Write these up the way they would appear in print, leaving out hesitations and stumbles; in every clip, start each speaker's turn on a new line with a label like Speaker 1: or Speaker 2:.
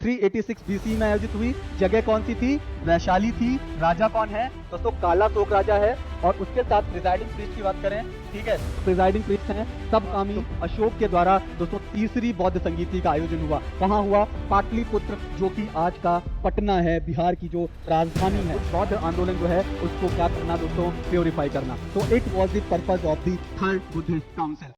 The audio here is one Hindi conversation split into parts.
Speaker 1: 386 बीसी में आयोजित हुई। जगह कौन सी थी? वैशाली थी। राजा कौन है? दोस्तों काला शोक राजा है। और उसके साथ प्रिजाइडिंग प्रीस्ट की बात करें, ठीक है, प्रिजाइडिंग प्रीस्ट हैं सबकामी अशोक के द्वारा दोस्तों तीसरी बौद्ध संगीति का आयोजन हुआ। कहाँ हुआ? पाटलिपुत्र, जो कि आज का पटना है, बिहार की जो राजधानी है। बौद्ध आंदोलन जो है उसको क्या करना दोस्तों? प्योरीफाई करना। तो it was the purpose of the third Buddhist council.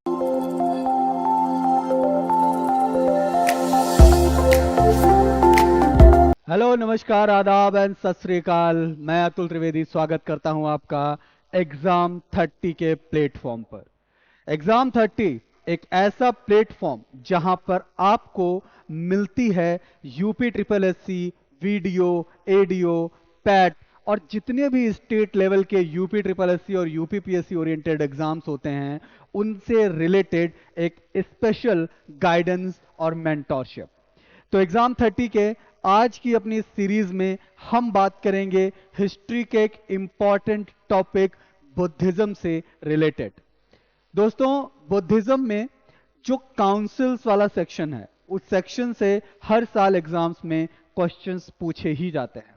Speaker 1: Hello, नमस्कार, आदाब एंड सत श्री अकाल। मैं अतुल त्रिवेदी स्वागत करता हूं आपका एग्जाम 30 के प्लेटफॉर्म पर। एग्जाम 30 एक ऐसा प्लेटफॉर्म जहां पर आपको मिलती है UP triple SC, video, ADO, PAT और जितने भी स्टेट लेवल के यूपी ट्रिपल एससी और यूपी पीएससी ओरिएंटेड एग्जाम्स होते हैं उनसे रिलेटेड एक स्पेशल गाइडेंस और मेंटोरशिप। तो एग्जाम 30 के आज की अपनी सीरीज में हम बात करेंगे हिस्ट्री के एक इंपॉर्टेंट टॉपिक बुद्धिज्म से रिलेटेड। दोस्तों बुद्धिज्म में जो काउंसिल्स वाला सेक्शन है उस सेक्शन से हर साल एग्जाम्स में क्वेश्चंस पूछे ही जाते हैं।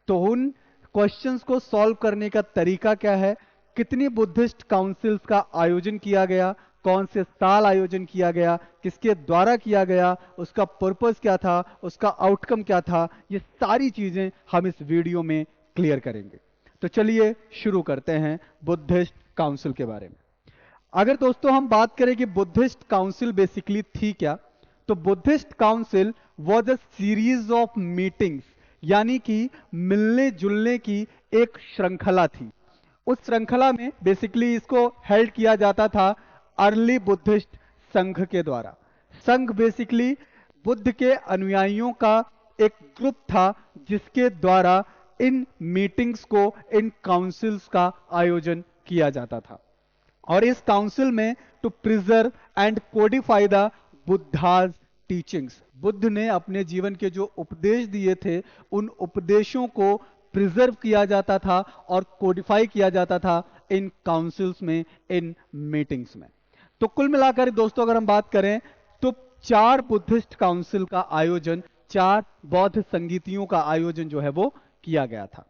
Speaker 1: तो उन क्वेश्चंस को सॉल्व करने का तरीका क्या है, कितनी बुद्धिस्ट काउंसिल्स का आयोजन किया गया, कौन से साल आयोजन किया गया, किसके द्वारा किया गया, उसका पर्पस क्या था, उसका आउटकम क्या था, ये सारी चीजें हम इस वीडियो में क्लियर करेंगे। तो चलिए शुरू करते हैं बुद्धिस्ट काउंसिल के बारे में। अगर दोस्तों हम बात करें कि बुद्धिस्ट काउंसिल बेसिकली थी क्या, तो Buddhist council was a series of meetings, यानी कि मिलने जुलने की एक श्रृंखला थी। उस श्रृंखला में बेसिकली इसको हेल्ड किया जाता था अर्ली बुद्धिस्ट संघ के द्वारा। संघ बेसिकली बुद्ध के अनुयायियों का एक ग्रुप था जिसके द्वारा इन मीटिंग्स को, इन काउंसिल्स का आयोजन किया जाता था। और इस काउंसिल में to preserve and codify the Buddha's teachings, Buddha ने अपने जीवन के जो उपदेश दिए थे उन उपदेशों को प्रिजर्व किया जाता था और कोडिफाई किया जाता था इन काउंसिल्स में, इन मीटिंग्स में। तो कुल मिलाकर दोस्तों अगर हम बात करें तो 4 बुद्धिस्ट काउंसिल का आयोजन, 4 बौद्ध संगीतियों का आयोजन जो है वो किया गया था।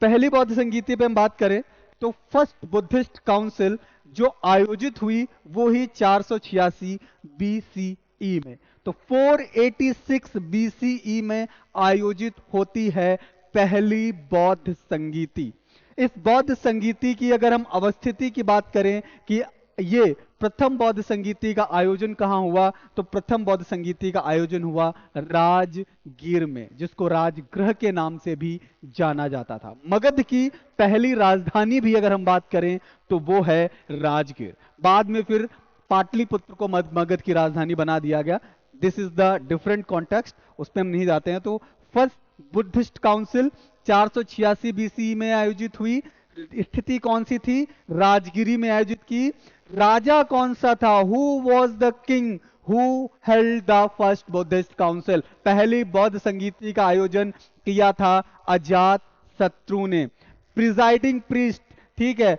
Speaker 1: पहली बौद्ध संगीति पे हम बात करें तो फर्स्ट बुद्धिस्ट काउंसिल जो आयोजित हुई वो ही 486 बीसीई में। तो 486 बीसीई में आयोजित होती है पहली बौद्ध संगीति। इस बौद्ध संगीति की अगर हम अवस्थिति की बात करें कि ये प्रथम बौद्ध संगीति का आयोजन कहां हुआ, तो प्रथम बौद्ध संगीति का आयोजन हुआ राजगीर में, जिसको राजगृह के नाम से भी जाना जाता था। मगध की पहली राजधानी भी अगर हम बात करें तो वो है राजगीर। बाद में फिर पाटलिपुत्र को मगध की राजधानी बना दिया गया। This is the different context, उस पर हम नहीं जाते हैं। तो फर्स्ट बुद्धिस्ट काउंसिल 486 बीसी में आयोजित हुई। स्थिति कौन सी थी? राजगिरी में आयोजित की। राजा कौन सा था? Who was the king who held the first Buddhist council? पहली बौद्ध संगीति का आयोजन किया था अजात शत्रु ने। प्रिजाइडिंग प्रीस्ट, ठीक है,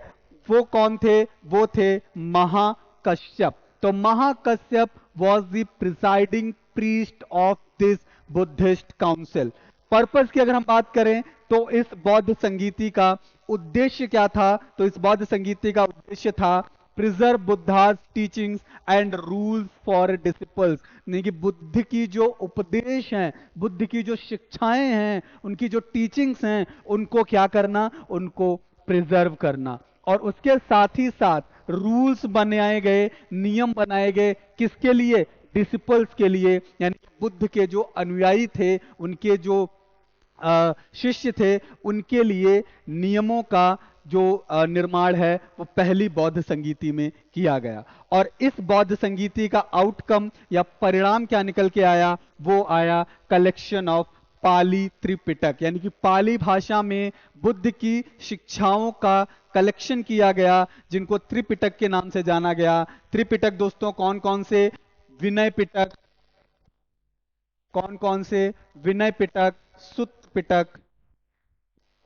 Speaker 1: वो कौन थे? वो थे महाकश्यप। तो Mahakashyap was the presiding priest of this Buddhist council. Purpose की अगर हम बात करें तो इस बौद्ध संगीति का उद्देश्य क्या था? तो इस बौद्ध संगीति का उद्देश्य था preserve Buddha's teachings and rules for disciples, यानी कि बुद्ध की जो उपदेश हैं, बुद्ध की जो शिक्षाएं हैं, उनकी जो टीचिंग्स हैं, उनको क्या करना? उनको प्रिजर्व करना। और उसके साथ ही साथ रूल्स बनाए गए, नियम बनाए गए, किसके लिए? डिसिपल्स के लिए, यानी बुद्ध के जो अनुयायी थे, उनके जो शिष्य थे, उनके लिए नियमों का जो निर्माण है वो पहली बौद्ध संगीति में किया गया। और इस बौद्ध संगीति का आउटकम या परिणाम क्या निकल के आया? वो आया कलेक्शन ऑफ पाली त्रिपिटक, यानी कि पाली भाषा में बुद्ध की शिक्षाओं का कलेक्शन किया गया, जिनको त्रिपिटक के नाम से जाना गया। त्रिपिटक दोस्तों कौन कौन से? विनय पिटक, कौन कौन से? विनय पिटक, सुत्त पिटक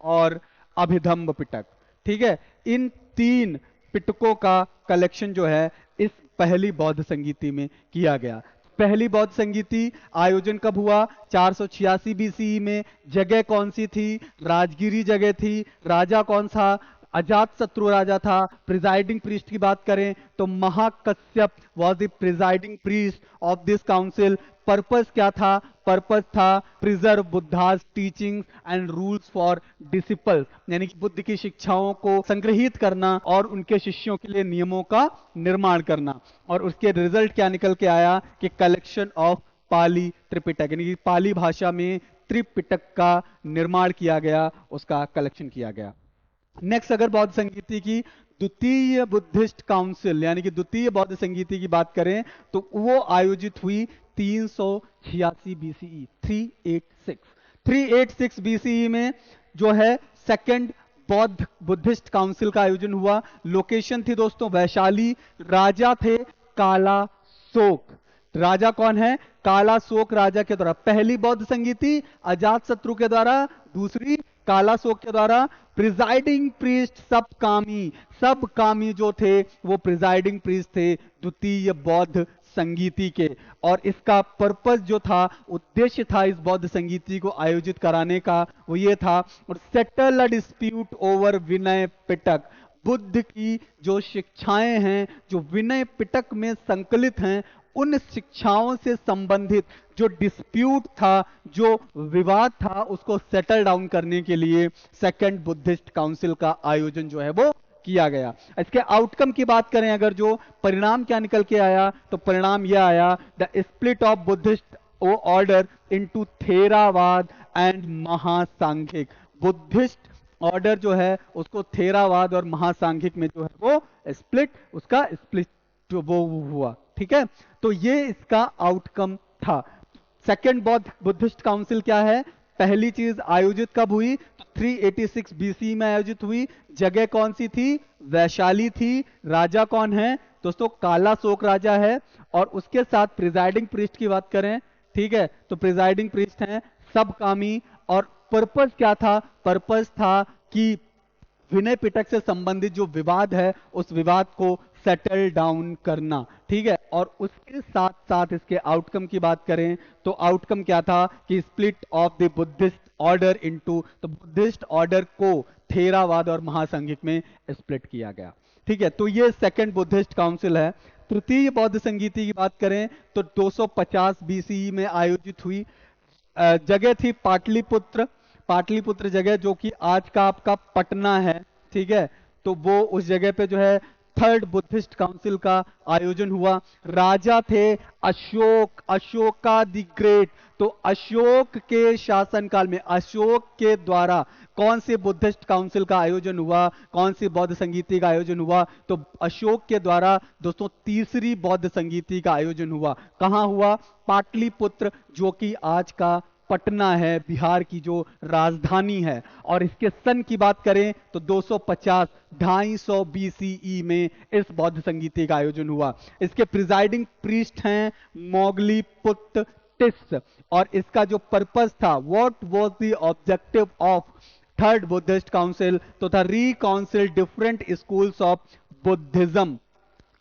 Speaker 1: और अभिधम्ब पिटक, ठीक है। इन 3 पिटकों का कलेक्शन जो है इस पहली बौद्ध संगीति में किया गया। पहली बौद्ध संगीति आयोजन कब हुआ? 486 बीसीई में। जगह कौन सी थी? राजगिरी जगह थी। राजा कौन था? अजात शत्रु राजा था। प्रिजाइडिंग प्रीस्ट की बात करें तो Mahakashyap was the presiding priest of this council. Purpose क्या था? पर्पस था preserve Buddha's teachings and rules for disciples, यानी कि बुद्ध की शिक्षाओं को संग्रहित करना और उनके शिष्यों के लिए नियमों का निर्माण करना। और उसके रिजल्ट क्या निकल के आया कि कलेक्शन ऑफ पाली त्रिपिटक, यानी कि पाली भाषा में त्रिपिटक का निर्माण किया गया, उसका कलेक्शन किया गया। नेक्स्ट अगर बौद्ध संगीति की द्वितीय बुद्धिस्ट काउंसिल यानी कि द्वितीय बौद्ध संगीति की बात करें तो वो आयोजित हुई 386 बीसीई, 386 बीसीई में जो है सेकंड बौद्ध बुद्धिस्ट काउंसिल का आयोजन हुआ। लोकेशन थी दोस्तों वैशाली। राजा थे काला शोक। राजा कौन है? काला शोक राजा के द्वारा पहली बौद्ध संगीति अजात शत्रु के द्वारा, दूसरी काला शोक के द्वारा। प्रिजाइडिंग प्रीस्ट सब कामी जो थे वो प्रिजाइडिंग प्रीस्ट थे द्वितीय बौद्ध संगीति के। और इसका पर्पस जो था, उद्देश्य था इस बौद्ध संगीति को आयोजित कराने का, वो ये था और settle a dispute over Vinaya Pitaka. Buddha की जो शिक्षाएं हैं जो विनय पिटक में संकलित हैं, उन शिक्षाओं से संबंधित जो डिस्प्यूट था, जो विवाद था, उसको सेटल डाउन करने के लिए सेकंड बुद्धिस्ट काउंसिल का आयोजन जो है वो किया गया। इसके आउटकम की बात करें अगर, जो परिणाम क्या निकल के आया तो परिणाम यह आया the split of Buddhist order into Theravada and Mahasanghika. Buddhist order जो है उसको थेरावाद और महासांघिक में जो है वो उसका स्प्लिट वो हुआ। ठीक है, तो ये इसका आउटकम था। सेकंड बौद्ध बुद्धिस्ट काउंसिल क्या है? पहली चीज आयोजित कब हुई तो 386 बीसी में आयोजित हुई। जगह कौन सी थी? वैशाली थी। राजा कौन है दोस्तों? काला शोक राजा है। और उसके साथ प्रिजाइडिंग प्रीस्ट की बात करें, ठीक है, तो प्रिजाइडिंग प्रीस्ट हैं सब कामी। और पर्पस क्या था? पर्पस था कि विनय पिटक से संबंधित जो विवाद है उस विवाद को सेटल डाउन करना। ठीक है, और उसके साथ साथ इसके आउटकम की बात करें तो आउटकम क्या था कि split of the Buddhist order into, तो बुद्धिस्ट ऑर्डर को थेरावाद और महासंघिक में स्प्लिट किया गया। ठीक है, तो ये सेकंड बुद्धिस्ट काउंसिल है। तृतीय बौद्ध संगीति की बात करें तो 250 बीसीई में आयोजित हुई। जगह थी पाटलिपुत्र जगह, जो कि आज का आपका पटना है। ठीक है, तो वो उस जगह पे जो है थर्ड बुद्धिस्ट काउंसिल का आयोजन हुआ। राजा थे अशोका द ग्रेट। तो अशोक के शासनकाल में अशोक के द्वारा कौन से बुद्धिस्ट काउंसिल का आयोजन हुआ, कौन सी बौद्ध संगीति का आयोजन हुआ? तो अशोक के द्वारा दोस्तों तीसरी बौद्ध संगीति का आयोजन हुआ। कहां हुआ? पाटलिपुत्र, जो कि आज का पटना है, बिहार की जो राजधानी है। और इसके सन की बात करें तो 250 बीसीई में इस बौद्ध संगीति का आयोजन हुआ। इसके प्रिजाइडिंग प्रीस्ट हैं मोगलीपुत्र टिस। और इसका जो पर्पस था, what was the objective of third Buddhist council, तो था reconcile different schools of Buddhism.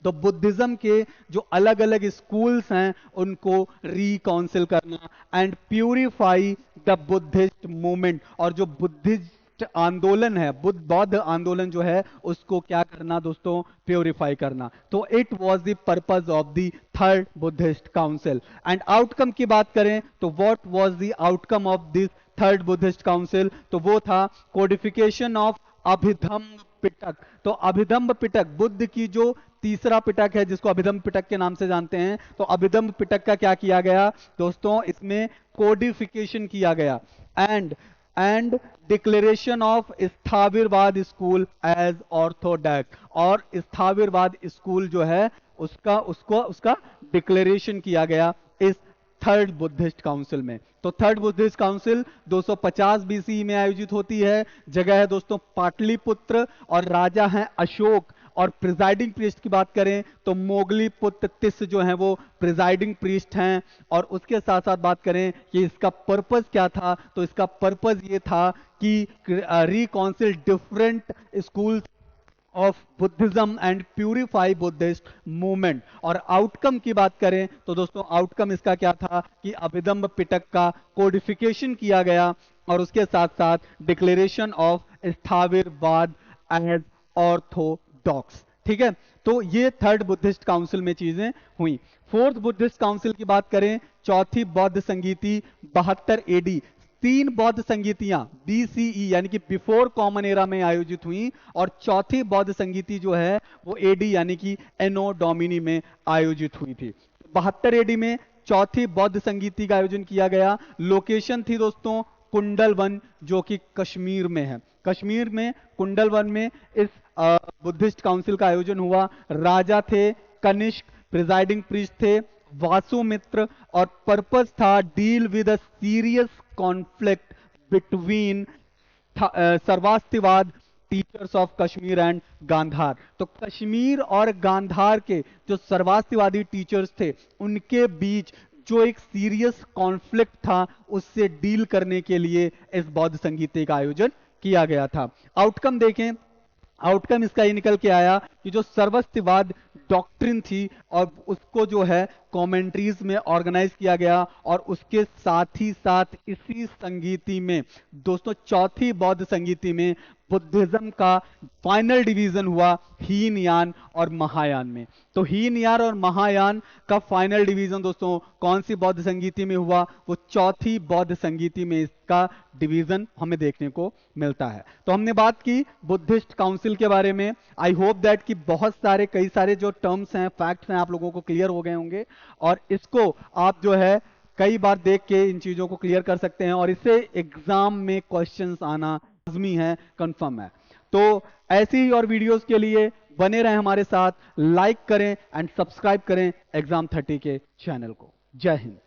Speaker 1: तो बुद्धिज्म के जो अलग अलग स्कूल्स हैं उनको रिकाउंसिल करना and purify the Buddhist movement. और जो बुद्धिस्ट आंदोलन है, बौद्ध आंदोलन जो है, उसको क्या करना दोस्तों? प्यूरिफाई करना। तो it was the purpose of the third Buddhist council. And outcome की बात करें तो what was the outcome of this third Buddhist council, तो वो था कोडिफिकेशन ऑफ अभिधम्म पिटक। तो अभिधम्म पिटक बुद्ध की जो तीसरा पिटक है, जिसको अभिधम्म पिटक के नाम से जानते हैं, तो अभिधम्म पिटक का क्या किया गया दोस्तों? इसमें कोडिफिकेशन किया गया and declaration of Sthaviravada school as orthodox. और स्थाविरवाद स्कूल जो है उसका डिक्लेरेशन किया गया इस थर्ड बुद्धिस्ट काउंसिल में। तो थर्ड बुद्धिस्ट काउंसिल 250 बीसी में आयोजित होती है। जगह है दोस्तों पाटलिपुत्र और राजा हैं अशोक। और प्रिजाइडिंग प्रीस्ट की बात करें तो मोगलीपुत्र तिस जो हैं वो प्रिजाइडिंग प्रीस्ट हैं। और उसके साथ साथ बात करें कि इसका पर्पस क्या था, तो इसका पर्पस ये था कि reconcile different schools of Buddhism and purify Buddhist movement. और आउटकम की बात करें तो दोस्तों आउटकम इसका क्या था कि अभिधम्म पिटक का कोडिफिकेशन किया गया और उसके साथ साथ डिक्लेरेशन ऑफ स्थाविरवाद एज ऑर्थोडॉक्स। ठीक है, तो ये थर्ड बुद्धिस्ट काउंसिल में चीजें हुई। फोर्थ बुद्धिस्ट काउंसिल की बात करें, चौथी बौद्ध संगीति 72 एडी, 3 बौद्ध संगीतियां बीसीई यानी कि बिफोर कॉमन एरा में आयोजित हुई और चौथी बौद्ध संगीति जो है वो एडी यानी कि एनो डोमिनी में आयोजित हुई थी। 72 एडी में चौथी बौद्ध संगीति का आयोजन किया गया। लोकेशन थी दोस्तों कुंडल वन, जो कि कश्मीर में है। कश्मीर में कुंडल वन में इस बुद्धिस्ट काउंसिल का आयोजन हुआ। राजा थे कनिष्क, प्रिजाइडिंग प्रीस्ट थे वासुमित्र, और पर्पस था deal with a serious conflict between Sarvastivada teachers of Kashmir and Gandhara. तो कश्मीर और गांधार के जो सर्वास्तिवादी टीचर्स थे उनके बीच जो एक सीरियस कॉन्फ्लिक्ट था उससे डील करने के लिए इस बौद्ध संगीति का आयोजन किया गया था। आउटकम देखें, आउटकम इसका ये निकल के आया कि जो सर्वस्तिवाद डॉक्ट्रिन थी और उसको जो है कमेंट्रीज में ऑर्गेनाइज किया गया और उसके साथ ही साथ इसी संगीति में दोस्तों चौथी बौद्ध संगीति में बुद्धिज्म का फाइनल डिवीजन हुआ हीनयान और महायान में। तो हीनयान और महायान का फाइनल डिवीजन दोस्तों कौन सी बौद्ध संगीति में हुआ? वो चौथी बौद्ध संगीति में इसका डिवीजन हमें देखने को मिलता है। तो हमने बात की बुद्धिस्ट काउंसिल के बारे में। आई होप दैट कि बहुत सारे कई सारे जो टर्म्स हैं, फैक्ट्स हैं, आप लोगों को क्लियर हो गए होंगे और इसको आप जो है कई बार देख के इन चीजों को क्लियर कर सकते हैं और इससे एग्जाम में क्वेश्चंस आना लाजमी है, कंफर्म है। तो ऐसी ही और वीडियोस के लिए बने रहें हमारे साथ, लाइक करें एंड सब्सक्राइब करें एग्जाम 30 के चैनल को। जय हिंद।